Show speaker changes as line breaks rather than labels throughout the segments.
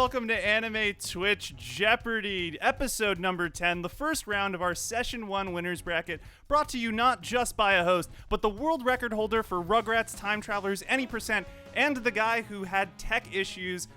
welcome to Anime Twitch Jeopardy, episode number 10, the first round of our Session 1 winners bracket, brought to you not just by a host, but the world record holder for Rugrats, Time Travelers, Any Percent, and the guy who had tech issues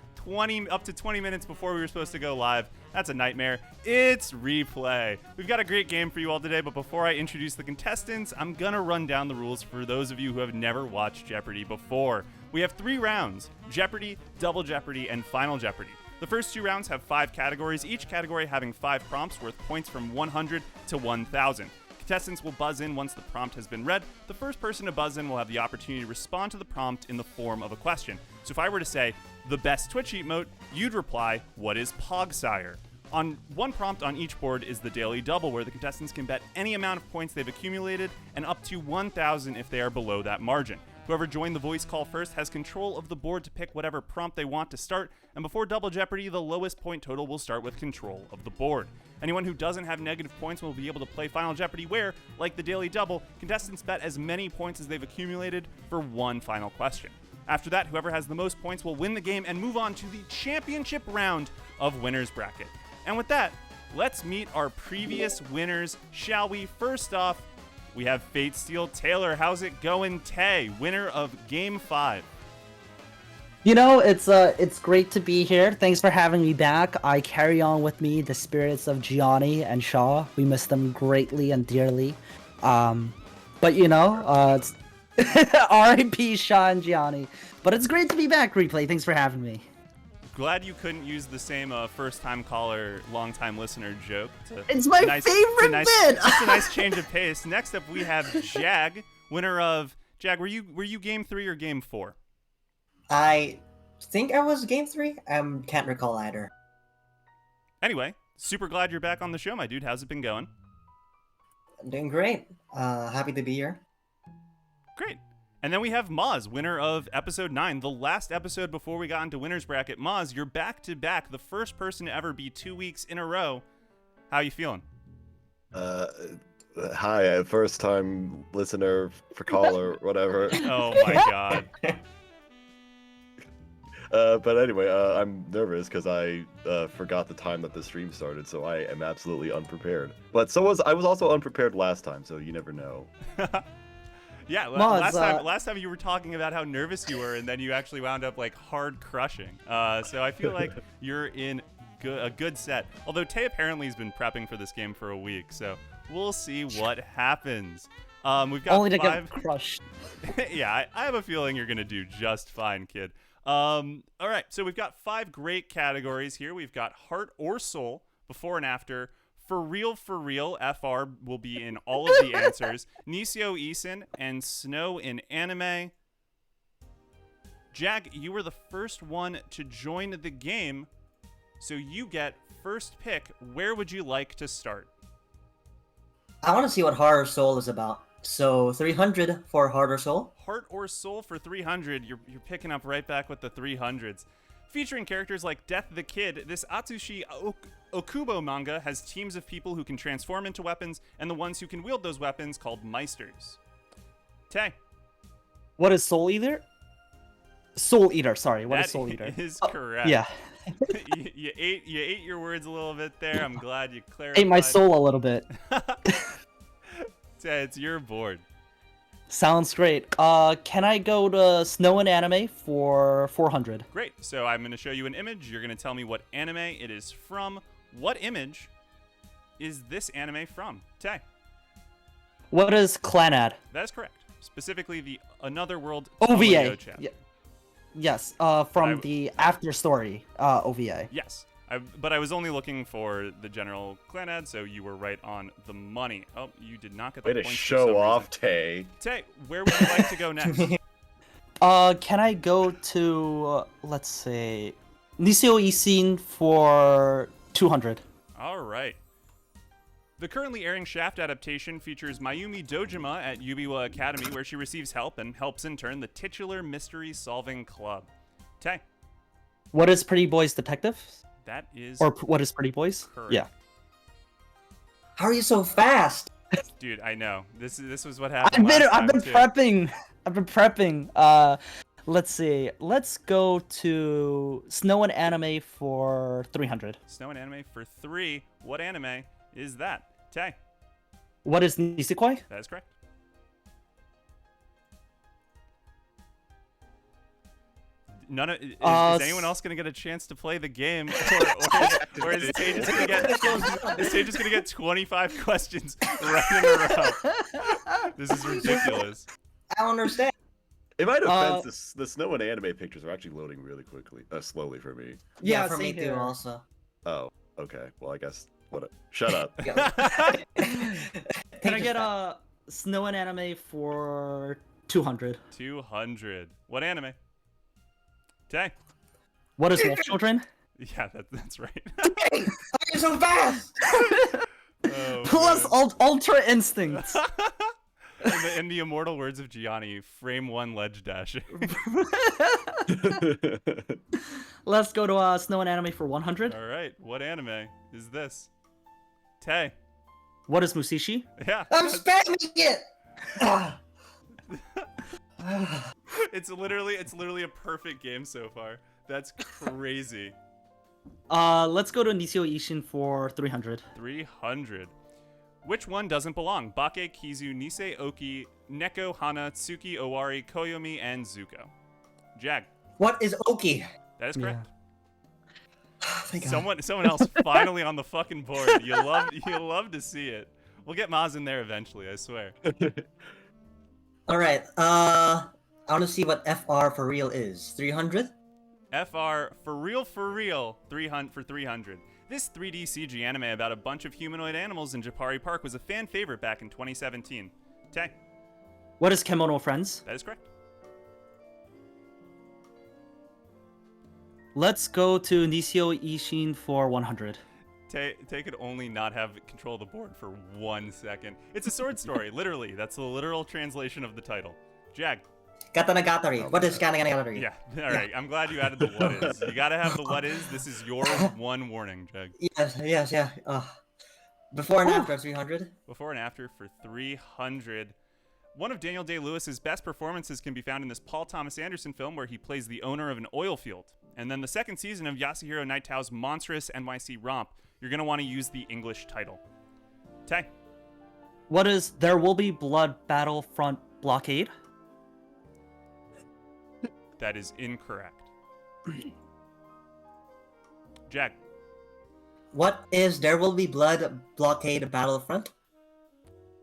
up to 20 minutes before we were supposed to go live. That's a nightmare. It's Replay. We've got a great game for you all today, but before I introduce the contestants, I'm gonna run down the rules for those of you who have never watched Jeopardy before. We have 3 rounds: Jeopardy, Double Jeopardy, and Final Jeopardy. The first 2 rounds have 5 categories, each category having 5 prompts worth points from 100 to 1,000. Contestants will buzz in once the prompt has been read. The first person to buzz in will have the opportunity to respond to the prompt in the form of a question. So if I were to say, the best Twitch emote, you'd reply, what is Pogsire? On one prompt on each board is the Daily Double, where the contestants can bet any amount of points they've accumulated and up to 1,000 if they are below that margin. Whoever joined the voice call first has control of the board to pick whatever prompt they want to start, and before Double Jeopardy, the lowest point total will start with control of the board. Anyone who doesn't have negative points will be able to play Final Jeopardy, where, like the Daily Double, contestants bet as many points as they've accumulated for one final question. After that, whoever has the most points will win the game and move on to the championship round of Winners Bracket. And with that, let's meet our previous winners, shall we? First off, we have Fate Steel Taylor. How's it going, Tay? Winner of Game 5.
You know, it's great to be here. Thanks for having me back. I carry on with me the spirits of Gianni and Shaw. We miss them greatly and dearly. But you know, it's R.I.P. Shaw and Gianni. But it's great to be back, Replay. Thanks for having me.
Glad you couldn't use the same first-time caller, long-time listener joke.
It's my favorite bit!
Just a nice change of pace. Next up, we have Jag, winner of... Jag, were you Game 3 or Game 4?
I think I was Game 3. Can't recall either.
Anyway, super glad you're back on the show, my dude. How's it been going?
I'm doing great. Happy to be here.
Great. And then we have Maz, winner of episode 9, the last episode before we got into Winner's Bracket. Maz, you're back-to-back, the first person to ever be 2 weeks in a row. How you feeling?
Hi, first-time listener for caller, whatever.
Oh my god.
But anyway, I'm nervous because I forgot the time that the stream started, so I am absolutely unprepared. But I was also unprepared last time, so you never know.
Yeah,
Maz,
last time you were talking about how nervous you were, and then you actually wound up like hard crushing. So I feel like you're in a good set. Although Tay apparently has been prepping for this game for a week, so we'll see what happens. We've got
Only to
5...
get crushed.
Yeah, I have a feeling you're gonna do just fine, kid. All right, so we've got 5 great categories here. We've got Heart or Soul, Before and After, For Real, FR will be in all of the answers, Nisio Isin, and Snow in Anime. Jag, you were the first one to join the game, so you get first pick. Where would you like to start?
I want to see what Heart or Soul is about. So 300 for Heart or Soul.
Heart or Soul for 300. You're picking up right back with the 300s. Featuring characters like Death the Kid, this Atsushi Okubo manga has teams of people who can transform into weapons, and the ones who can wield those weapons called Meisters. Tay.
What is Soul Eater? Soul Eater, sorry. What is Soul Eater?
That is correct.
Yeah.
you ate your words a little bit there. I'm glad you clarified.
Ate my soul a little bit.
Tay, it's your board.
Sounds great. Can I go to Snow and Anime for 400?
Great. So I'm going to show you an image. You're going to tell me what anime it is from. What image is this anime from? Tay.
What is Clanad?
That is correct. Specifically the Another World
OVA.
chapter.
Yeah. Yes, from the After Story OVA.
Yes. But I was only looking for the general Clanad, so you were right on the money. Oh, you did not get the
Way to
points for
show
some
off,
reason.
Tay.
Tay, where would you like to go next?
Can I go to, let's say, Nisio Isin for 200?
All right. The currently airing Shaft adaptation features Mayumi Dojima at Yubiwa Academy, where she receives help and helps in turn the titular mystery-solving club. Tay.
What is Pretty Boys Detective?
That is...
Or what is Pretty Boys?
correct.
Yeah.
How are you so fast?
Dude, I know. This was what happened
I've been
last time, too.
prepping. I've been prepping. Let's see. Let's go to Snow and Anime for 300.
Snow and anime for 3. What anime is that? Tay.
What is Nisekoi?
That is correct. Is anyone else going to get a chance to play the game, or is Tay just going to get 25 questions right in a row? This is ridiculous.
I don't understand.
In my defense, the snow and anime pictures are actually loading really slowly for me.
Yeah,
for me
same
too.
here.
Also.
Oh, okay. Well, I guess shut up.
Can I get a Snow and Anime for 200?
200. What anime? Tay.
What is Wolf Children?
Yeah, that's right.
Hey, you're so fast.
Oh,
Plus
man.
Ultra Instincts.
In the immortal words of Gianni, frame 1 ledge dashing.
Let's go to Snow and Anime for 100.
All right, what anime is this? Tay.
What is Musishi?
Yeah.
I'm spamming it.
It's literally a perfect game so far. That's crazy.
Let's go to Nisio Ishin for 300.
300. Which one doesn't belong? Bake, Kizu, Nisei, Oki, Neko, Hana, Tsuki, Owari, Koyomi, and Zuko. Jag.
What is Oki?
That is correct.
Thank God.
Someone else finally on the fucking board. You love to see it. We'll get Maz in there eventually, I swear.
All right. I want to see what FR for real is. 300.
FR for real 300 for 300. This 3D CG anime about a bunch of humanoid animals in Jeopardy Park was a fan favorite back in 2017. Tay.
What is Kemono Friends?
That is correct.
Let's go to Nisio Ishin for 100.
Tay could only not have control of the board for 1 second. It's a sword story, literally. That's the literal translation of the title. Jag.
Katanagatari. What is Katanagatari?
Yeah, all right. I'm glad you added the what is. You gotta have the what is. This is your one warning, Jag.
Yes, yeah. Before and after 300.
Before and after for 300. One of Daniel Day-Lewis's best performances can be found in this Paul Thomas Anderson film where he plays the owner of an oil field. And then the second season of Yasuhiro Nightao's monstrous NYC romp. You're gonna want to use the English title. Tay.
What is There Will Be Blood Battlefront Blockade?
That is incorrect. Jag.
What is There Will Be Blood Blockade Battlefront?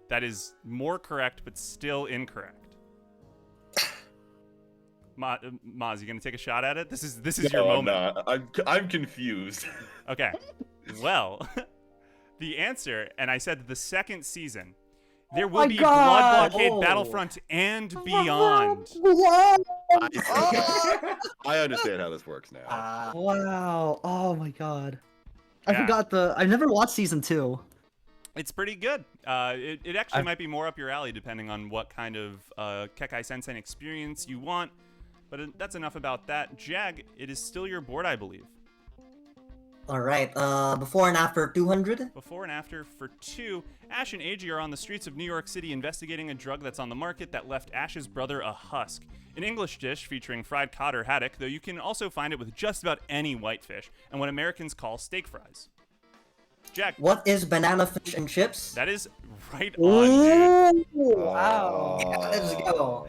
That is more correct, but still incorrect. Maz, you gonna take a shot at it? This is your moment.
I'm confused.
Okay. Well, the answer, and I said the second season. There will
my
be
God!
Blood Blockade
Oh.
Battlefront and beyond.
I understand how this works now.
Wow. Oh my God. I
Yeah.
forgot I never watched season 2.
It's pretty good. It actually might be more up your alley depending on what kind of Kekai Sensen experience you want. But that's enough about that. Jag, it is still your board, I believe.
All right. Before and after 200.
Before and after for 2, Ash and Eiji are on the streets of New York City investigating a drug that's on the market that left Ash's brother a husk. An English dish featuring fried cod or haddock, though you can also find it with just about any whitefish, and what Americans call steak fries. Jack.
What is banana fish and chips?
That is right on, dude.
Wow.
Yeah, let's go.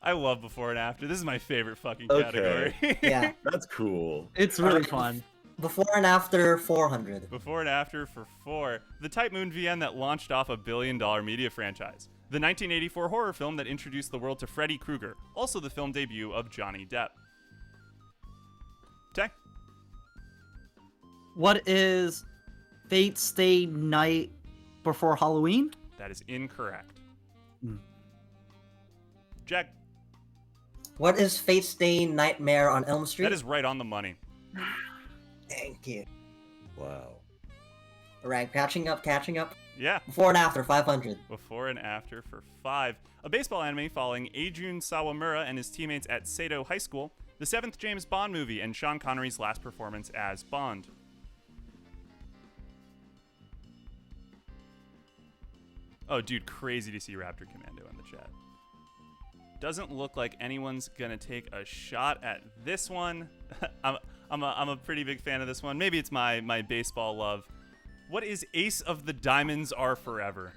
I love before and after. This is my favorite fucking
Okay.
category.
Yeah.
That's cool.
It's really fun.
Before and after 400.
Before and after for 4, the Type Moon VN that launched off a billion-dollar media franchise. The 1984 horror film that introduced the world to Freddy Krueger. Also the film debut of Johnny Depp. Tay.
What is Fate Stay Night Before Halloween?
That is incorrect.
Hmm.
Jack.
What is Fate Stay Nightmare on Elm Street?
That is right on the money.
Thank you.
Wow.
All right, catching up.
Yeah.
Before and after 500.
Before and after for 5. A baseball anime following Eijun Sawamura and his teammates at Sato High School. The 7th James Bond movie and Sean Connery's last performance as Bond. Oh, dude, crazy to see Raptor Commando in the chat. doesn't look like anyone's gonna take a shot at this one. I'm a pretty big fan of this one. Maybe it's my baseball love. What is Ace of the Diamonds Are Forever?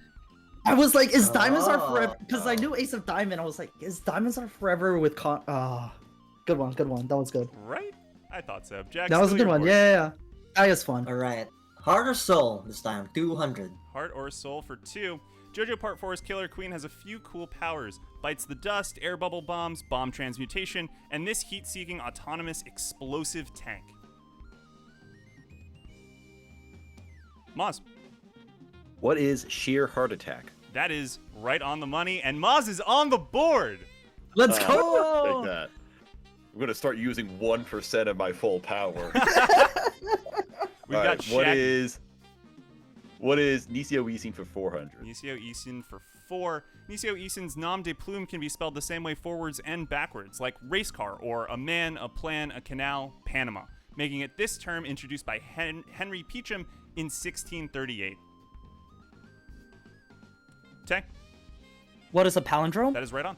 I was like, is Diamonds Are Forever? Because I knew Ace of Diamond. I was like, is Diamonds Are Forever with good one. That was good.
Right? I thought so. Jack,
That was a good one. Yeah. That was fun.
All right. Heart or soul this time? 200.
Heart or soul for 2. JoJo Part 4's Killer Queen has a few cool powers. Bites the dust, air bubble bombs, bomb transmutation, and this heat-seeking autonomous explosive tank. Maz.
What is sheer heart attack?
That is right on the money, and Maz is on the board.
Let's
Take
go.
that. I'm gonna start using 1% of my full power.
We've
All
got
right,
Shaggy.
what is Nisio Isin for 400?
Nisio Isin for 4. Nisio Isin's nom de plume can be spelled the same way forwards and backwards, like race car or a man, a plan, a canal, Panama, making it this term introduced by Henry Peacham in 1638. Tay,
What is a palindrome?
that is right on.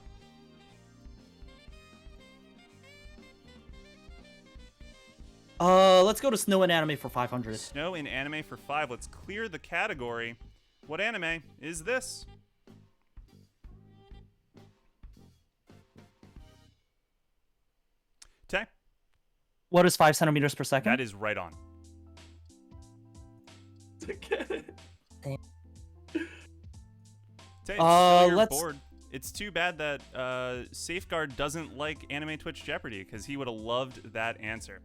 Let's go to Snow and Anime for 500.
Snow in anime for 5. Let's clear the category. What anime is this? Tay,
What is 5 centimeters per second?
that is right on. Tay, it's still your
let's-
board. It's too bad that Safeguard doesn't like Anime Twitch Jeopardy, because he would have loved that answer.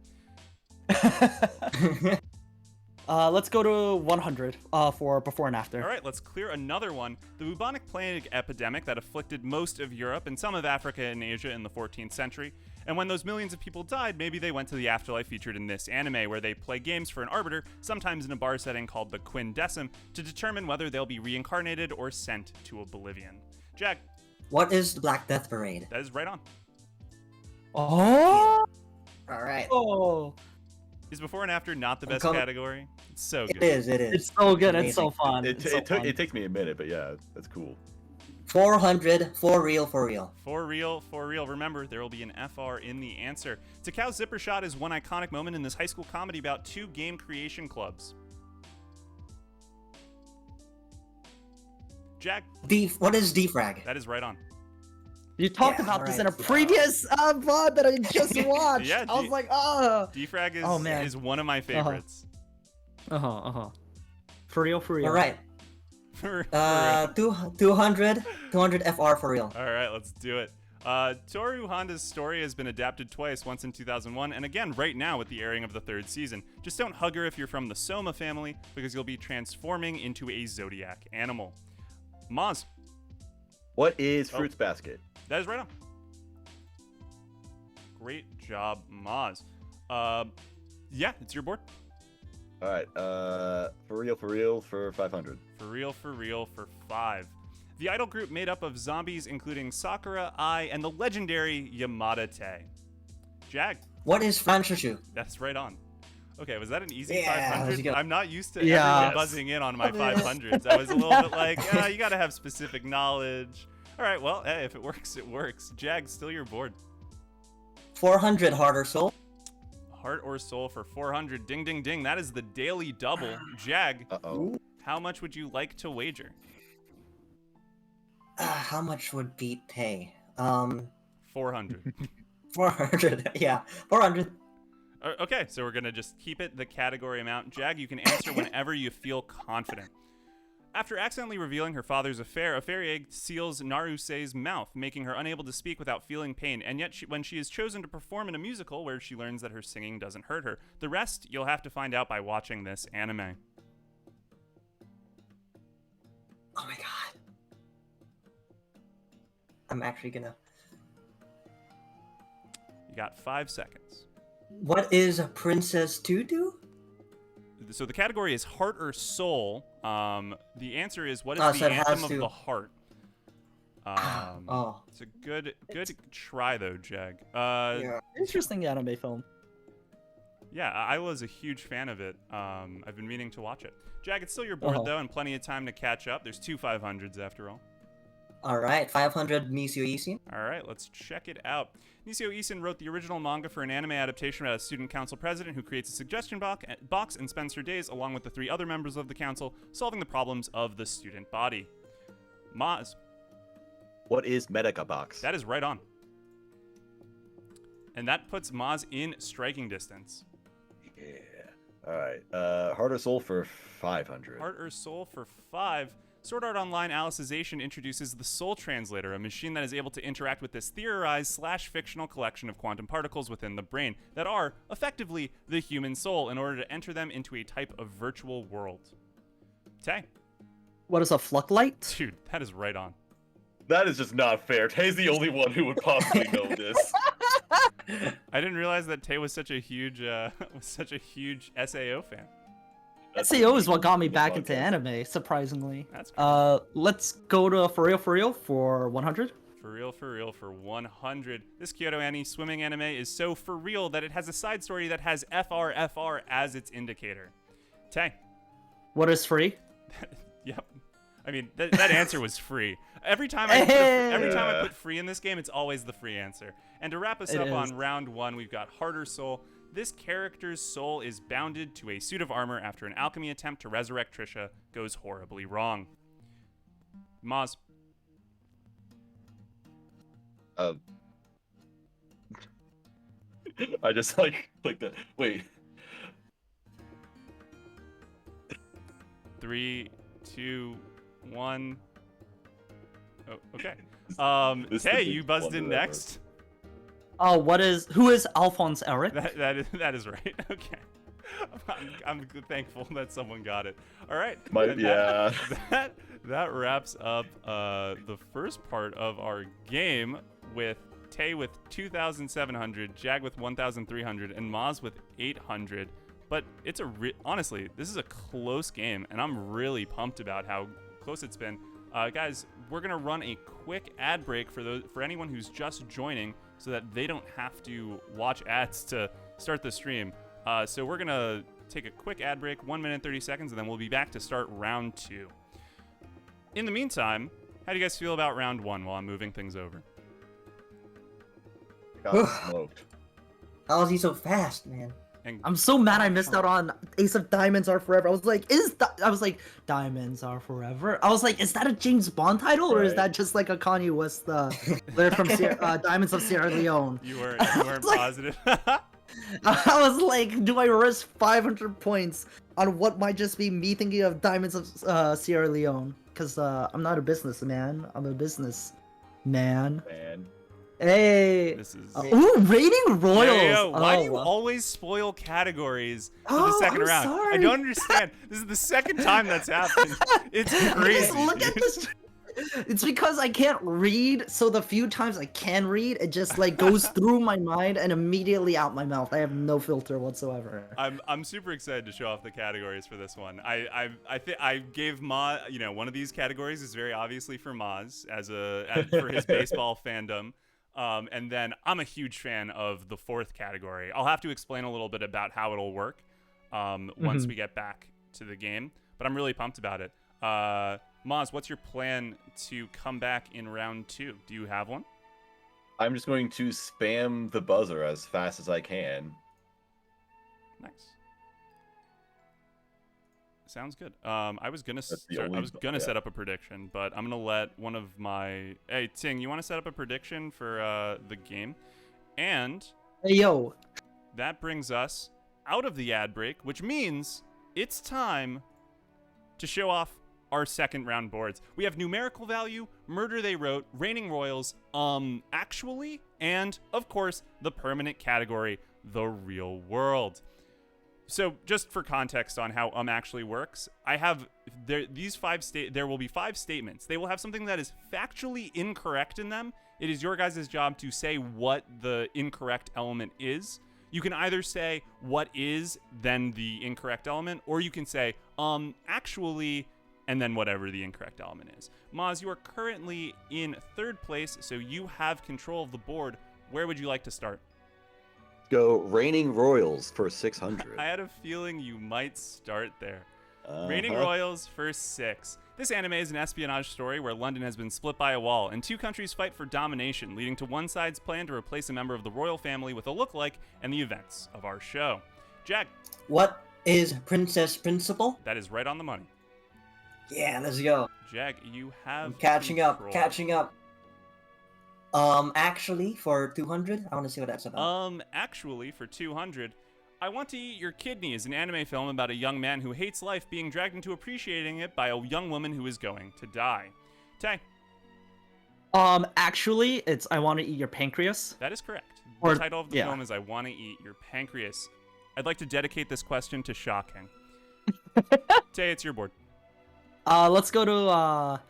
Let's go to 100 for before and after.
All right, let's clear another one. The bubonic plague epidemic that afflicted most of Europe and some of Africa and Asia in the 14th century. And when those millions of people died, maybe they went to the afterlife featured in this anime, where they play games for an arbiter, sometimes in a bar setting called the Quindecim, to determine whether they'll be reincarnated or sent to oblivion. Jack,
What is the Black Death Parade?
that is right on.
Oh.
All right.
Oh.
Is before and after not the
I'm
best
coming-
category? It's so good.
It is.
It's so good. It's so
Amazing.
fun.
It takes me a minute, but yeah, that's cool.
400 for real.
For real, for real. Remember, there will be an FR in the answer. Takao Zipper Shot is one iconic moment in this high school comedy about 2 game creation clubs. Jack,
What is defrag?
that is right on.
You talked
Yeah,
about this in a
alright.
previous VOD that I just watched.
Yeah,
I was like, oh.
Defrag is,
Oh, man.
is one of my favorites.
For real.
All right.
For
200 FR for real.
All right, let's do it. Toru Honda's story has been adapted twice, once in 2001, and again right now with the airing of the 3rd season. Just don't hug her if you're from the Soma family, because you'll be transforming into a zodiac animal. Maz,
What is Fruits Basket?
that is right on. Great job, Maz. Yeah, it's your board.
All right, for real for 500.
For real for 5. The idol group made up of zombies including Sakura, Ai, and the legendary Yamada Te. Jag,
What is Franshushu?
that's right on. Okay, was that an easy
Yeah,
500?
you got-
I'm not used to
Yeah.
everyone buzzing in on my 500s. I was a little bit like, you gotta have specific knowledge. All right, well, hey, if it works, it works. Jag, still your board.
400 Heart or Soul.
Heart or soul for 400. Ding, ding, ding. That is the daily double. Jag,
Uh-oh.
how much would you like to wager?
How much would Beat pay?
400.
400. Yeah, 400.
Okay, so we're going to just keep it the category amount. Jag, you can answer whenever you feel confident. After accidentally revealing her father's affair, a fairy egg seals Naruse's mouth, making her unable to speak without feeling pain. And yet, when she is chosen to perform in a musical where she learns that her singing doesn't hurt her. The rest, you'll have to find out by watching this anime.
Oh my god. I'm actually gonna.
You got 5 seconds.
What is Princess Tutu?
So the category is heart or soul. The answer is, what is
Oh,
the
so it has
anthem of
to-
the heart?
Oh.
It's a good try though, Jag.
Yeah.
Interesting anime film.
Yeah, I was a huge fan of it. I've been meaning to watch it. Jag, it's still your board though, and plenty of time to catch up. There's 2 500s after all.
All right, 500 Nisio Isin.
All right, let's check it out. Nisio Isin wrote the original manga for an anime adaptation about a student council president who creates a suggestion box and spends her days, along with the 3 other members of the council, solving the problems of the student body. Maz.
What is Medica Box?
That is right on. And that puts Maz in striking distance.
Yeah. All right. Heart or Soul for 500.
Heart or Soul for 5. Sword Art Online Alicization introduces the Soul Translator, a machine that is able to interact with this theorized/fictional collection of quantum particles within the brain that are, effectively, the human soul in order to enter them into a type of virtual world. Tay.
What is a Flucklight?
Dude, that is right on.
That is just not fair. Tay's the only one who would possibly know this.
I didn't realize that Tay was such a huge SAO fan.
SAO is what got me back into anime, surprisingly.
That's cool.
Let's go to For Real for 100.
For real for 100. This Kyoto Annie swimming anime is so for real that it has a side story that has FR as its indicator. Tay.
What is free?
Yep. I mean, that answer was free. Every time I put free in this game, it's always the free answer. And to wrap us up on round 1, we've got Heart or Soul. This character's soul is bounded to a suit of armor after an alchemy attempt to resurrect Trisha goes horribly wrong. Maz.
I just like that. Wait.
3, 2, 1. Oh, okay. Tay, you buzzed in next.
Oh, who is Alphonse Eric?
That is right. Okay. I'm thankful that someone got it. All right. That wraps up the first part of our game with Tay with 2,700, Jag with 1,300, and Maz with 800. But it's honestly, this is a close game, and I'm really pumped about how close it's been. Guys, we're gonna run a quick ad break for anyone who's just joining, so that they don't have to watch ads to start the stream. So we're gonna take a quick ad break, 1 minute 30 seconds, and then we'll be back to start round 2. In the meantime, how do you guys feel about round 1 while I'm moving things over?
Got smoked.
How is he so fast, man?
I'm so mad I missed out on Ace of Diamonds Are Forever. I was like, Diamonds Are Forever. I was like, is that a James Bond title, or is that just like a Kanye West lyric from Diamonds of Sierra Leone?
You weren't positive.
I was like, do I risk 500 points on what might just be me thinking of Diamonds of Sierra Leone? Because I'm not a businessman. I'm a businessman.
Man.
Hey.
This is.
Ooh, Rating Royals.
Yo, why do you always spoil categories for the second round?
Sorry.
I don't understand. This is the second time that's happened. It's crazy.
Just look at this. It's because I can't read, so the few times I can read, it just like goes through my mind and immediately out my mouth. I have no filter whatsoever.
I'm super excited to show off the categories for this one. I gave Maz, one of these categories is very obviously for Maz for his baseball fandom. And then I'm a huge fan of the 4th category. I'll have to explain a little bit about how it'll work once we get back to the game, but I'm really pumped about it. Maz, what's your plan to come back in round 2? Do you have one?
I'm just going to spam the buzzer as fast as I can.
Nice. Sounds good. I was gonna set up a prediction, but I'm gonna let one of my. Hey, Ting, you want to set up a prediction for the game? And
hey, yo,
that brings us out of the ad break, which means it's time to show off our second round boards. We have numerical value, Murder They Wrote, Reigning Royals, actually, and of course the permanent category, the real world. So just for context on how actually works, I have there will be 5 statements. They will have something that is factually incorrect in them. It is your guys' job to say what the incorrect element is. You can either say what is, then the incorrect element, or you can say, actually, and then whatever the incorrect element is. Maz, you are currently in 3rd place, so you have control of the board. Where would you like to start?
Go Reigning Royals for 600.
I had a feeling you might start there. Reigning Royals for 6. This anime is an espionage story where London has been split by a wall, and two countries fight for domination, leading to one side's plan to replace a member of the royal family with a lookalike and the events of our show. Jag.
What is Princess Principal?
That is right on the money.
Yeah, let's go.
Jag, you have
I'm catching
control.
up, catching up. Actually, for 200, I want to see what that's about.
Actually, for 200, I Want to Eat Your Kidney is an anime film about a young man who hates life being dragged into appreciating it by a young woman who is going to die. Tay.
Actually, it's I Want to Eat Your Pancreas.
That is correct.
Or-
The title of the
yeah.
film is I Want to Eat Your Pancreas. I'd like to dedicate this question to Shocking. Tay, it's your board.
Let's go to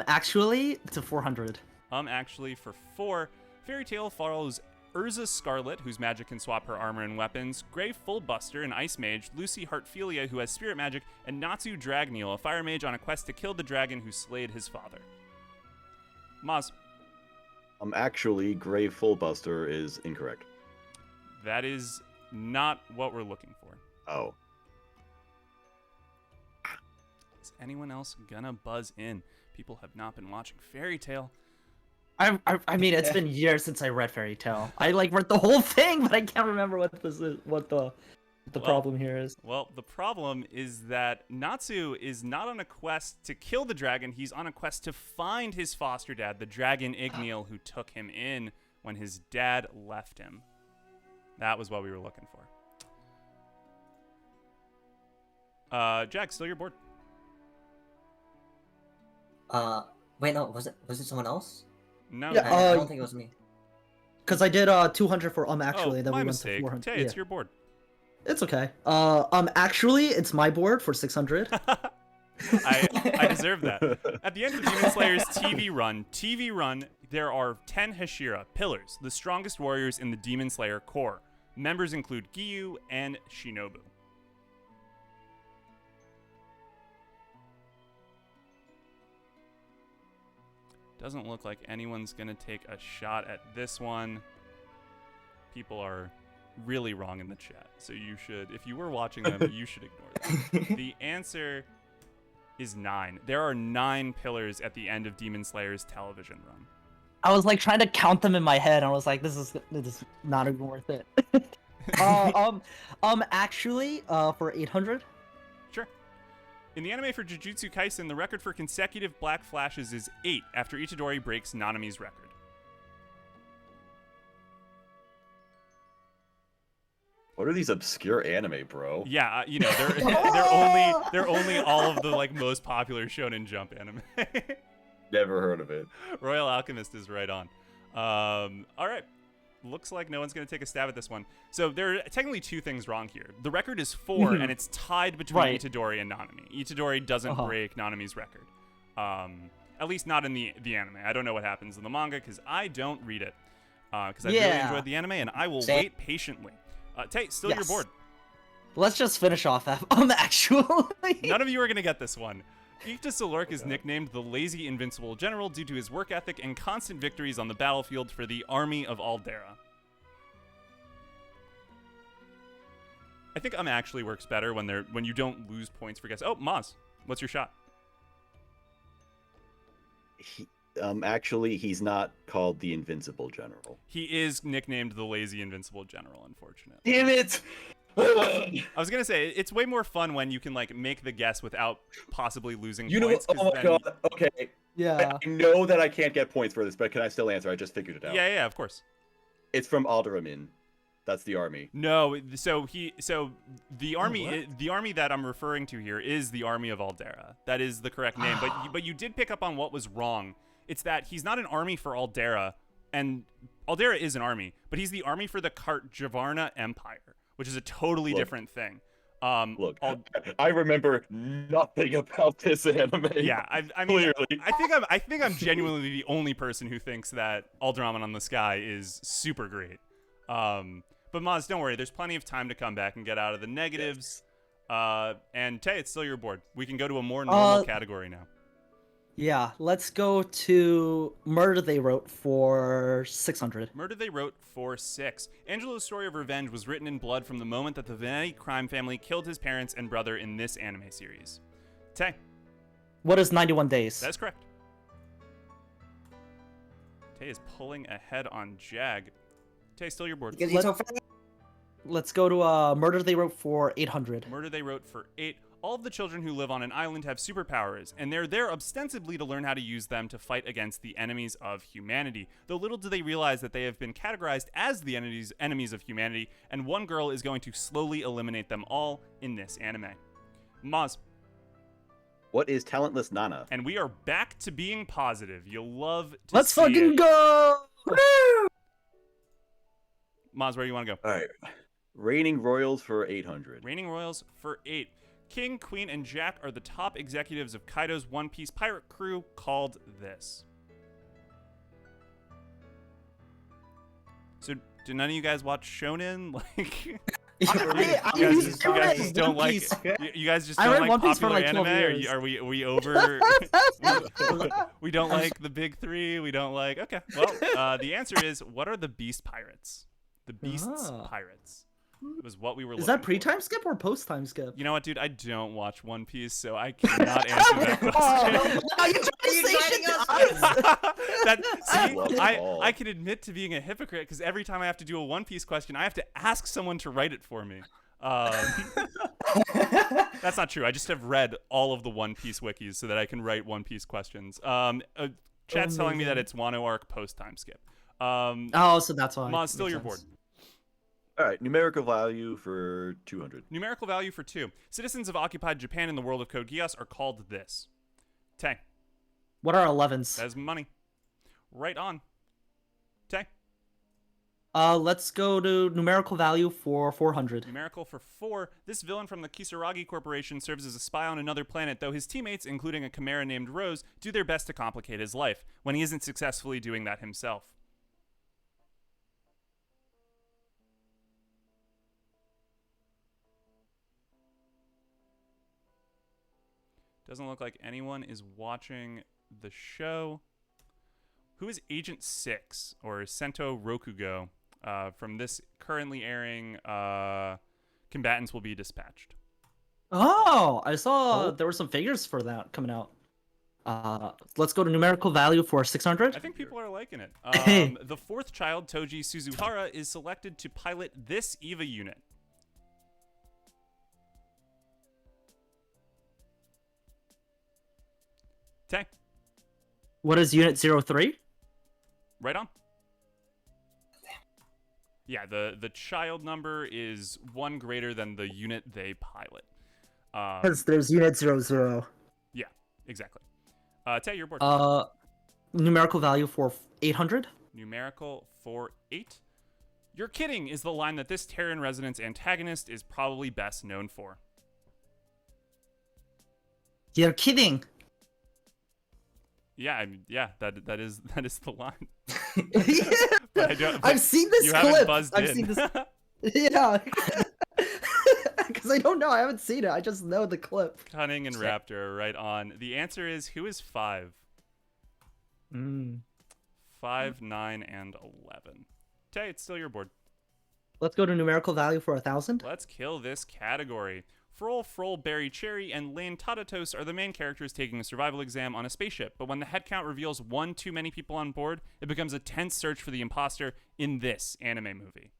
actually to 400.
Actually, for 4, Fairy Tale follows Urza Scarlet, whose magic can swap her armor and weapons, Grey Fullbuster, an ice mage, Lucy Heartphilia, who has spirit magic, and Natsu Dragneel, a fire mage on a quest to kill the dragon who slayed his father. Maz.
Actually, Grey Fullbuster is incorrect.
That is not what we're looking for.
Oh.
Is anyone else gonna buzz in? People have not been watching Fairy Tale.
I mean, it's been years since I read Fairy Tale. I read the whole thing, but I can't remember what this is. What the problem here is.
Well, the problem is that Natsu is not on a quest to kill the dragon. He's on a quest to find his foster dad, the dragon Igneal, who took him in when his dad left him. That was what we were looking for. Jack, still your board.
Wait, no, was it someone else?
No.
Yeah,
I don't think it was me.
Because I did 200 for actually, then
my
we went
mistake.
to 400.
Tay,
Yeah.
it's your board.
It's okay. Actually, it's my board for 600.
I deserve that. At the end of Demon Slayer's TV run, there are 10 Hashira, pillars, the strongest warriors in the Demon Slayer core. Members include Giyu and Shinobu. Doesn't look like anyone's going to take a shot at this one. People are really wrong in the chat. So you should, if you were watching them, you should ignore them. The answer is 9. There are 9 pillars at the end of Demon Slayer's television run.
I was trying to count them in my head. And I was like, this is not even worth it. Actually, for 800.
Sure. In the anime for Jujutsu Kaisen, the record for consecutive black flashes is 8 after Itadori breaks Nanami's record.
What are these obscure anime, bro?
Yeah, they're only all of the most popular Shonen Jump anime.
Never heard of it.
Royal Alchemist is right on. All right. Looks like no one's going to take a stab at this one. So there are technically 2 things wrong here. The record is 4, and it's tied between
Right.
Itadori and Nanami. Itadori doesn't break Nanami's record. At least not in the anime. I don't know what happens in the manga because I don't read it. Because I really enjoyed the anime, and I will wait patiently. Tate, still your board.
Let's just finish off that. Actually.
None of you are going to get this one. Ichthys is nicknamed the Lazy Invincible General due to his work ethic and constant victories on the battlefield for the army of Aldera. I think actually works better when you don't lose points for guess. Oh, Maz, what's your shot?
Actually, he's not called the Invincible General.
He is nicknamed the Lazy Invincible General, unfortunately.
Damn it!
I was gonna say it's way more fun when you can make the guess without possibly losing points.
Oh my god. Okay.
Yeah.
I know that I can't get points for this, but can I still answer? I just figured it out.
Yeah, of course.
It's from Alderamin. That's the army.
No, so the army that I'm referring to here is the army of Aldera. That is the correct name. But you did pick up on what was wrong. It's that he's not an army for Aldera, and Aldera is an army, but he's the army for the Javarna Empire, which is a totally different thing.
Look, I remember nothing about this anime.
Yeah, I mean, clearly. I think I'm genuinely the only person who thinks that Alderamin on the Sky is super great. But Maz, don't worry, there's plenty of time to come back and get out of the negatives. And Tay, it's still your board. We can go to a more normal category now.
Yeah, let's go to Murder They Wrote for 600.
Murder They Wrote for 6. Angelo's story of revenge was written in blood from the moment that the Vanetti crime family killed his parents and brother in this anime series. Tay.
What is 91 Days?
That's correct. Tay is pulling ahead on Jag. Tay, still your board.
Because he's so fast.
Let's go to Murder They Wrote for 800.
Murder They Wrote for 8. All of the children who live on an island have superpowers, and they're there ostensibly to learn how to use them to fight against the enemies of humanity. Though little do they realize that they have been categorized as the enemies of humanity, and one girl is going to slowly eliminate them all in this anime. Maz.
What is Talentless Nana?
And we are back to being positive. You'll love to
Let's
see
fucking
it.
go!
Maz, where do you want to go?
All right. Reigning Royals for 800.
Reigning Royals for 8. King, Queen, and Jack are the top executives of Kaido's One Piece pirate crew called this. So, do none of you guys watch Shonen? Like, you guys just don't like. You guys just
I
don't
read
like
One Piece for
popular
like 12
anime.
years.
Are we over? We don't like the big three. We don't like. Okay. Well, the answer is, what are the Beast Pirates? The Beasts Pirates. It was what we were.
Is
looking
that
for.
pre-time skip or post-time skip?
You know what, dude? I don't watch One Piece, so I cannot answer that question.
Are you
I can admit to being a hypocrite because every time I have to do a One Piece question, I have to ask someone to write it for me. That's not true. I just have read all of the One Piece wikis so that I can write One Piece questions. Chat's telling me that it's Wano arc post-time skip.
Oh, so that's why.
Maz, still
Makes
your
sense.
board.
All right. Numerical value for 200.
Numerical value for 2. Citizens of occupied Japan in the world of Code Geass are called this. Tay.
What are 11s?
That is money. Right on. Tay.
Let's go to numerical value for 400.
Numerical for 4. This villain from the Kisaragi Corporation serves as a spy on another planet, though his teammates, including a chimera named Rose, do their best to complicate his life, when he isn't successfully doing that himself. Doesn't look like anyone is watching the show. Who is Agent 6, or Sento Rokugo? From this currently airing, Combatants Will Be Dispatched.
Oh, I saw there were some figures for that coming out. Let's go to numerical value for 600.
I think people are liking it. The fourth child, Toji Suzuhara, is selected to pilot this EVA unit. Tay.
What is Unit 03?
Right on. Yeah, the child number is 1 greater than the unit they pilot.
Because there's Unit 00.
Yeah, exactly. Tay, your board.
Numerical value for 800.
Numerical for 8. You're kidding is the line that this Terran Resonance antagonist is probably best known for.
You're kidding.
Yeah, I mean, yeah, that is the line.
Yeah.
But I don't,
I've seen this
you
clip.
haven't buzzed
I've
in.
seen this. Yeah. Because I don't know. I haven't seen it. I just know the clip.
Cunning and Raptor are right on. The answer is, who is 5? 5, 9, and 11. Tay, it's still your board.
Let's go to numerical value for 1,000.
Let's kill this category. Frol, Berry Cherry, and Lane Tatatos are the main characters taking a survival exam on a spaceship, but when the headcount reveals one too many people on board, it becomes a tense search for the imposter in this anime movie.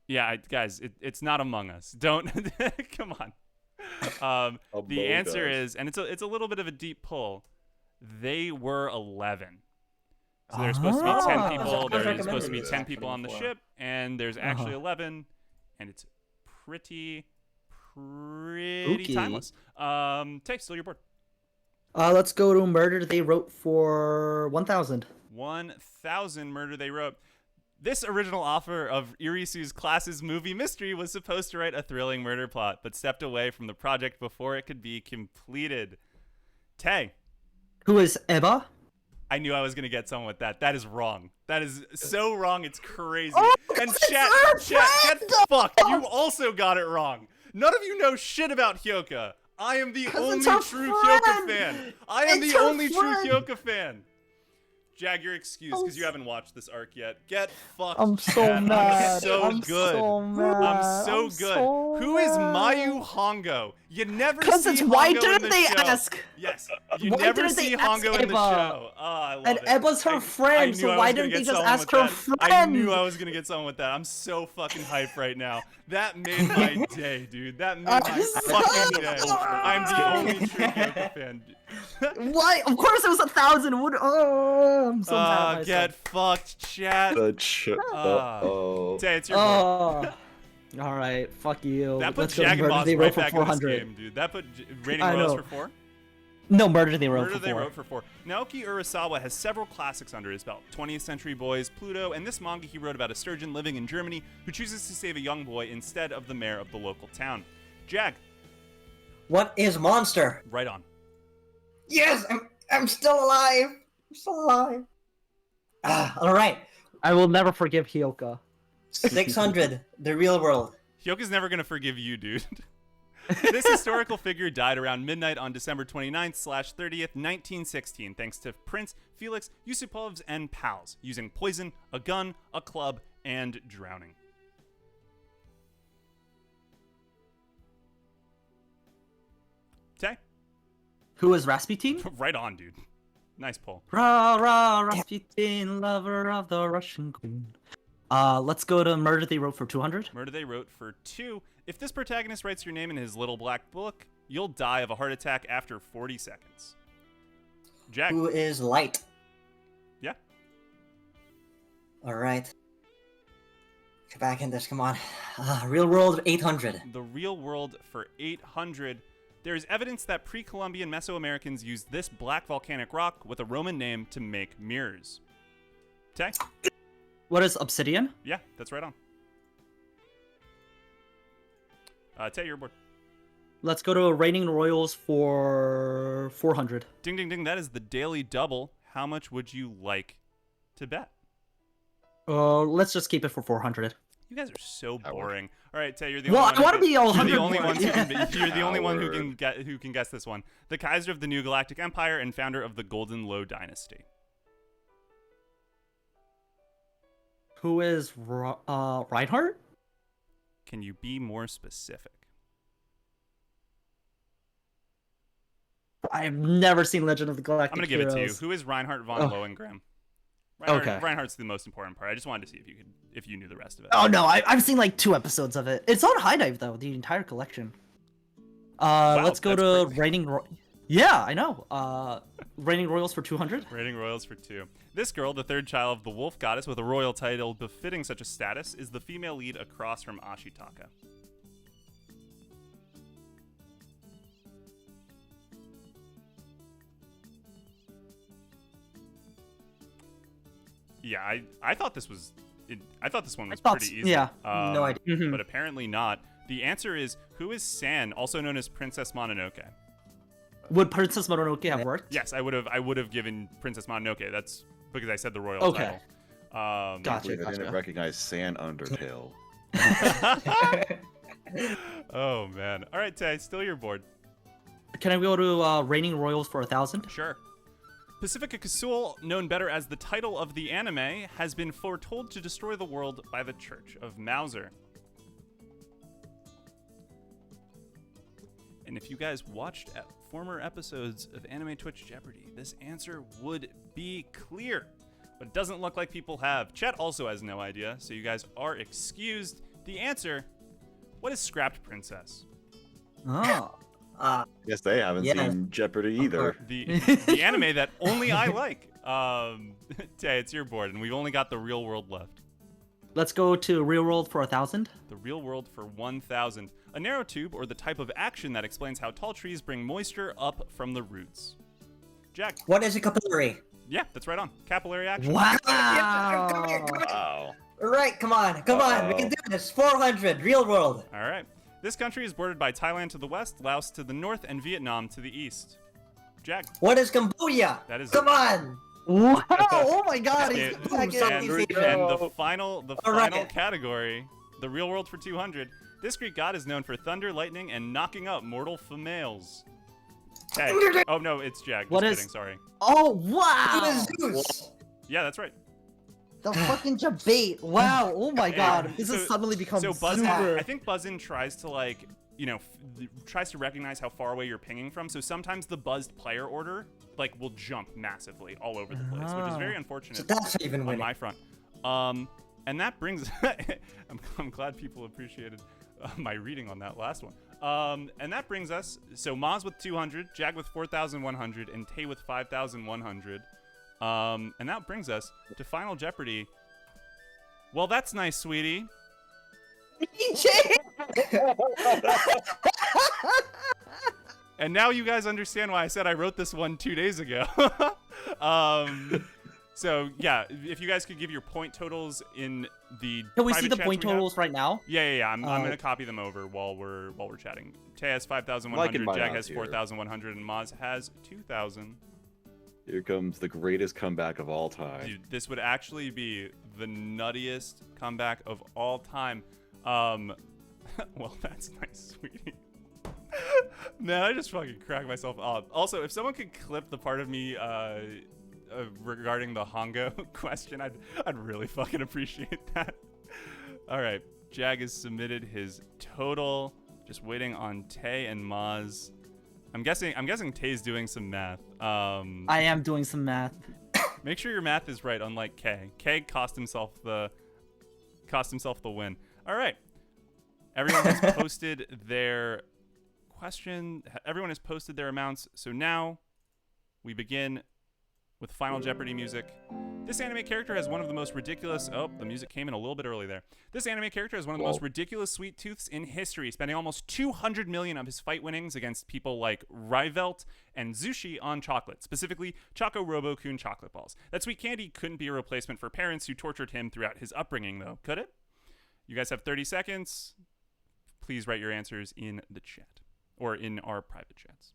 Yeah, guys, it's not Among Us. Don't come on. The answer is, and it's a little bit of a deep pull. They were 11. So there's supposed to be 10 people. There's supposed to be 10 people on the ship, and there's actually 11, and it's pretty
Spooky.
timeless. Tay, still your board.
Let's go to Murder They Wrote for 1,000.
1,000 Murder They Wrote. This original author of Irisu's Class's movie mystery was supposed to write a thrilling murder plot, but stepped away from the project before it could be completed. Tay.
Who is Eba?
I knew I was gonna get someone with that. That is wrong. That is so wrong. It's crazy.
Oh,
and
it's
chat,
our
get
friend!
fucked. You also got it wrong. None of you know shit about HYOUKA. I am the only
it's her
true
friend!
HYOUKA fan. I am
It's
the
her
only true
friend!
HYOUKA fan. Jag, you're excused because you haven't watched this arc yet. Get fucked.
I'm so
chat.
mad.
I'm so
I'm
good.
so mad.
I'm so
I'm
good.
so
Who is
mad.
Mayu Hongo? You never see
'Cause it's why
Hongo in
didn't
the
they
show.
ask?
Yes, you
Why
never
didn't
see
they ask
Hongo in the
Eva?
show. Oh, I love
And
it.
Eva's her
I
friend,
knew
so
I
why
was gonna
didn't they
get
just
someone
ask
with
her
that.
friend?
I knew I was gonna get someone with that. I'm so fucking hyped right now. That made my day, dude. That made my fucking day. I'm the only true HYOUKA fan.
Why? Of course it was 1,000. What? Oh, I'm so mad at
Get fucked, chat.
Uh-oh.
Tay, it's your board.
myself. All right, fuck you.
That put
Let's go
Jag and
Murder
Boss
They
right
Wrote for
back in this
400.
game, dude. That put rating
I
Royals
know.
for 4.
No, Murder They Wrote
Murder
for
They
4.
Wrote for 4. Naoki Urasawa has several classics under his belt. 20th Century Boys, Pluto, and this manga he wrote about a surgeon living in Germany who chooses to save a young boy instead of the mayor of the local town. Jag,
What is monster?
right on.
Yes, I'm still alive. I'm still alive. All right.
I will never forgive Hyoka.
600. The real world.
Hyoka's never gonna forgive you, dude. This historical figure died around midnight on December 29th/30th, 1916, thanks to Prince Felix Yusupov's and pals, using poison, a gun, a club, and drowning. Tay?
Who is Rasputin?
Right on, dude. Nice pull.
Rah, Rasputin, lover of the Russian queen. Let's go to Murder They Wrote for 200.
Murder They Wrote for 2. If this protagonist writes your name in his little black book, you'll die of a heart attack after 40 seconds. Jack.
Who is light?
Yeah.
All right. Get back in this. Come on. Real world 800.
The real world for 800. There is evidence that pre-Columbian Mesoamericans used this black volcanic rock with a Roman name to make mirrors. Tay?
What is Obsidian?
Yeah, that's right on. Tay, your board.
Let's go to Reigning Royals for 400.
Ding, ding, ding. That is the daily double. How much would you like to bet?
Let's just keep it for 400.
You guys are so boring. All right, Tay, you're the
Well,
only one.
I want to be
You're
100
the only
more.
ones who can. You're the only one
Coward.
who can guess this one. The Kaiser of the New Galactic Empire and founder of the Golden Low Dynasty.
Who is Reinhardt?
Can you be more specific?
I've never seen Legend of the Galactic
I'm gonna give it to you.
Heroes.
Who is Reinhard von
Oh.
Lohengram?
Okay.
Reinhardt's the most important part. I just wanted to see if you knew the rest of it.
Oh no, I've seen like 2 episodes of it. It's on High Dive though, the entire collection. Let's go
that's
to
crazy.
Reigning Yeah, I know. Reigning Royals for 200.
Rating royals for 2. This girl, the third child of the wolf goddess with a royal title befitting such a status, is the female lead across from Ashitaka. Yeah, I thought this was I thought this one was pretty easy.
yeah.
No idea.
Mhm.
But apparently not. The answer is, who is San, also known as Princess Mononoke?
Would Princess Mononoke have worked?
Yes, I would have given Princess Mononoke. That's because I said the royal
Okay.
title.
I
Gotcha.
didn't recognize San Undertale.
Oh man. All right, Tay, still your board.
Can I go to Reigning Royals for 1,000?
Sure. Pacifica Casul, known better as the title of the anime, has been foretold to destroy the world by the Church of Mauser. And if you guys watched former episodes of Anime Twitch Jeopardy, this answer would be clear. But it doesn't look like people have. Chat also has no idea, so you guys are excused. The answer, what is Scrapped Princess?
Oh.
Yes, they haven't
Yeah.
seen Jeopardy either.
The anime that only I like. Tay, it's your board, and we've only got the real world left.
Let's go to Real World for 1,000.
The real world for 1,000. A narrow tube, or the type of action that explains how tall trees bring moisture up from the roots. Jack.
What is a capillary?
Yeah, that's right on. Capillary action.
Wow.
Come here.
Wow.
All right, come on. We can do this. 400. Real world.
All right. This country is bordered by Thailand to the west, Laos to the north, and Vietnam to the east. Jack.
What is Cambodia?
That is-
Come on.
Wow! Oh my God! He's
And,
back
and-
in.
Here we
and the
go.
final
All right.
category, the real world for 200. This Greek god is known for thunder, lightning, and knocking up mortal females. Hey. Oh no, it's Jag.
What
Just
is-
kidding. Sorry.
Oh
It
wow!
was Zeus.
Yeah, that's right.
The fucking debate. Wow! Oh my God!
And
This
so-
has suddenly become
So Buzzin,
super.
I think Buzzin tries to like, tries to recognize how far away you're pinging from. So sometimes the buzzed player order like will jump massively all over the place, which is very
So
unfortunate
that's even
on
winning.
my front. And that brings, I'm glad people appreciated my reading on that last one. And that brings us, so Maz with 200, Jag with 4,100, and Tay with 5,100. And that brings us to Final Jeopardy. Well, that's nice, sweetie. And now you guys understand why I said I wrote this one 2 days ago. So yeah, if you guys could give your point totals in the
Can we
private
see the
chats
point
we have.
totals right now?
Yeah. I'm gonna copy them over while we're chatting. Tay has 5,100,
Liking my
Jag
odds
has
here.
4,100, and Maz has 2,000.
Here comes the greatest comeback of all time.
Dude, this would actually be the nuttiest comeback of all time. Well, that's nice, sweetie. Man, I just fucking cracked myself up. Also, if someone could clip the part of me regarding the Hongo question, I'd really fucking appreciate that. All right, Jag has submitted his total. Just waiting on Tay and Maz. I'm guessing Tay's doing some math.
I am doing some math.
Make sure your math is right, unlike K. K cost himself the win. All right. Everyone has posted their question. Everyone has posted their amounts. So now we begin with Final Jeopardy music. This anime character has one of the most ridiculous... Oh, the music came in a little bit early there. This anime character has one of the most ridiculous sweet tooths in history, spending almost 200 million of his fight winnings against people like Rivelt and Zushi on chocolate, specifically Choco Robo-kun chocolate balls. That sweet candy couldn't be a replacement for parents who tortured him throughout his upbringing, though, could it? You guys have 30 seconds. Please write your answers in the chat, or in our private chats.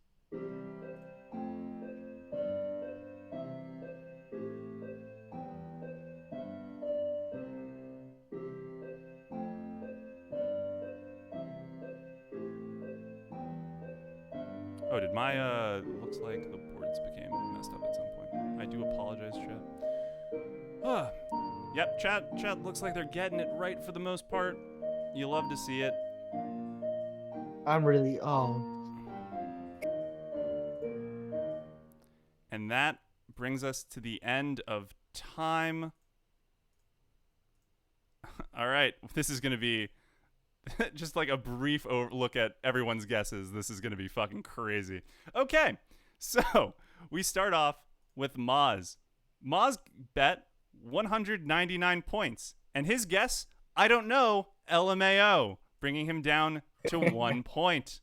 Oh, did my, looks like the boards became messed up at some point. I do apologize, chat. Yep, chat looks like they're getting it right for the most part. You love to see it.
I'm really
And that brings us to the end of time. All right, this is going to be just like a brief look at everyone's guesses. This is going to be fucking crazy. Okay, so we start off with Maz. Maz bet 199 points. And his guess, I don't know, LMAO, bringing him down to 1 point.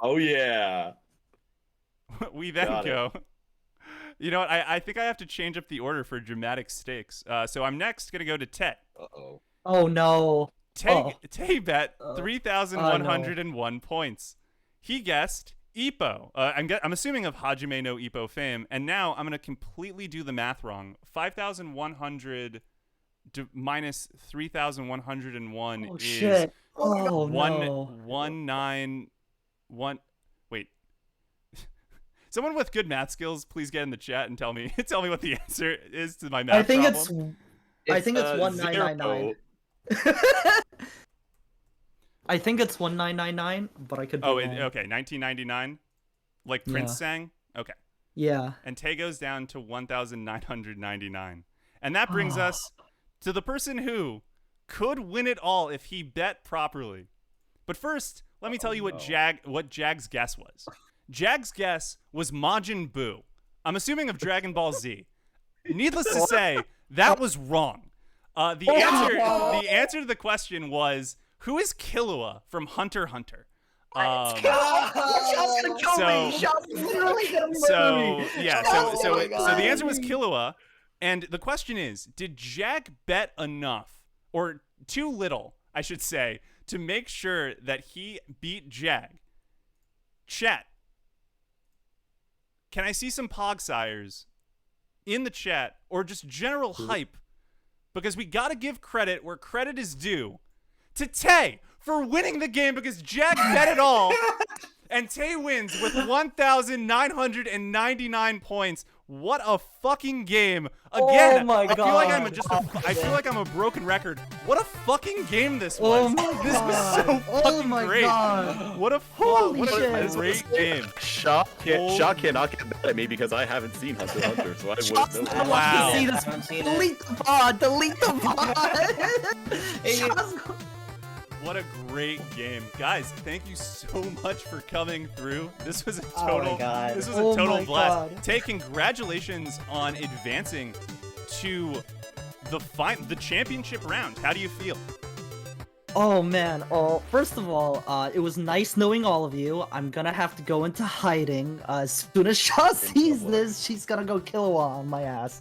Oh yeah.
We then
Got it.
go. You know what? I think I have to change up the order for dramatic stakes. So I'm next going to go to Tet.
Uh-oh.
Oh no.
Tay bet 3,101 points. He guessed Ippo. I'm assuming of Hajime no Ippo fame. And now I'm going to completely do the math wrong. 5,100 minus 3,101
Oh
is
shit. Oh no.
191. Wait. Someone with good math skills, please get in the chat and tell me what the answer is to my math
I think
problem.
I think it's 1999. I think it's 1999, but I could be
Oh,
wrong.
okay, 1999, like Prince
Yeah.
sang. Okay,
Yeah.
and Tay goes down to 1,999, and that brings us to the person who could win it all if he bet properly. But first, let me tell you what Jag's guess was. Jag's guess was Majin Buu. I'm assuming of Dragon Ball Z. Needless to say, that was wrong. The answer to the question was, who is Killua from Hunter x Hunter?
Shot's gonna kill
so-
me. Shot's literally gonna murder
So
me.
yeah, so the answer was Killua, and the question is, did Jag bet enough, or too little, I should say, to make sure that he beat Jag? Chat, can I see some Pogsires in the chat or just general hype, because we got to give credit where credit is due to Tay for winning the game, because Jag bet it all. And Tay wins with 1,999 points. What a fucking game! Again,
Oh my
I feel like I'm
God.
I feel like I'm a broken record. What a fucking game this
Oh
was!
my
This was so
God. Oh
fucking
my
great.
God.
What a
Holy
what
shit.
a great game.
Shaw
Holy-
cannot get mad at me because I haven't seen Hunter x Hunter, so I
Shaw's
wouldn't
gonna
know.
want
Wow.
to see
I
this.
haven't seen it.
Delete the pod. Delete the pod. Shaw's
What a great game, guys! Thank you so much for coming through. This was a
Oh my
total.
God.
This was
Oh
a total
my
blast.
God.
Tay, congratulations on advancing to the championship round. How do you feel?
Oh man, first of all, it was nice knowing all of you. I'm gonna have to go into hiding. As soon as Shaw sees
trouble.
this, she's gonna go kill on my ass.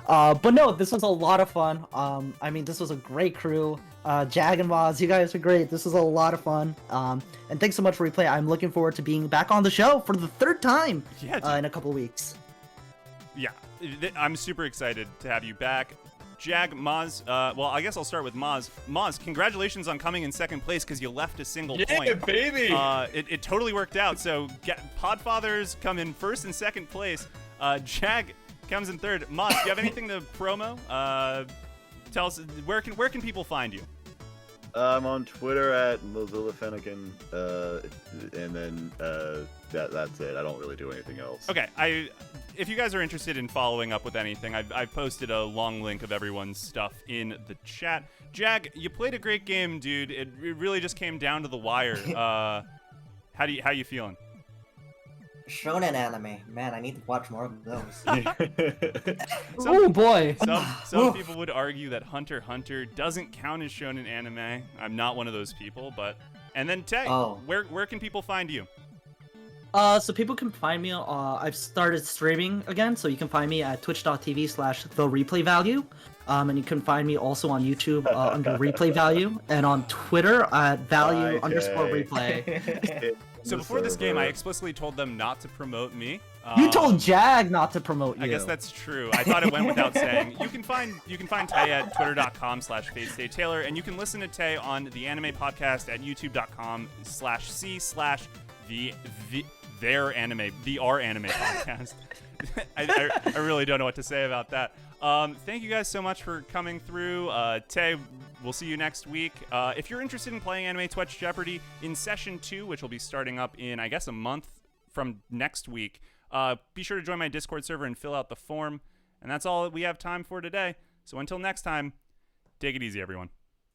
But no, this was a lot of fun. I mean, this was a great crew. Jag and Moz, you guys are great. This was a lot of fun. And thanks so much for replay. I'm looking forward to being back on the show for the third time
Yeah, dude.
in a couple weeks.
Yeah, I'm super excited to have you back. Jag, Maz, well, I guess I'll start with Maz. Maz, congratulations on coming in second place because you left a single point.
baby!
It totally worked out. So Podfathers come in first and second place. Jag comes in third. Maz, do you have anything to promo? Tell us, where can people find you?
I'm on Twitter at Mozilla Fennekin, and then that's it. I don't really do anything else.
Okay, if you guys are interested in following up with anything, I've posted a long link of everyone's stuff in the chat. Jag, you played a great game, dude. It really just came down to the wire. How you feeling?
Shonen anime. Man, I need to watch more of those.
Oh boy.
Some people would argue that Hunter x Hunter doesn't count as shonen anime. I'm not one of those people, but and then Tay,
Oh.
where can people find you?
So people can find me. I've started streaming again, so you can find me at twitch.tv/thereplayvalue. And you can find me also on YouTube under Replay Value, and on Twitter at value_replay.
So before this game, I explicitly told them not to promote me.
You told Jag not to promote you.
I guess that's true. I thought it went without saying. You can find Tay at twitter.com/FateStayTaylor, and you can listen to Tay on the Anime Podcast at youtube.com/c/their anime podcast. I really don't know what to say about that. Thank you guys so much for coming through. Tay, we'll see you next week. If you're interested in playing Anime Twitch Jeopardy in Session 2, which will be starting up in, I guess, a month from next week, be sure to join my Discord server and fill out the form. And that's all that we have time for today. So until next time, take it easy, everyone.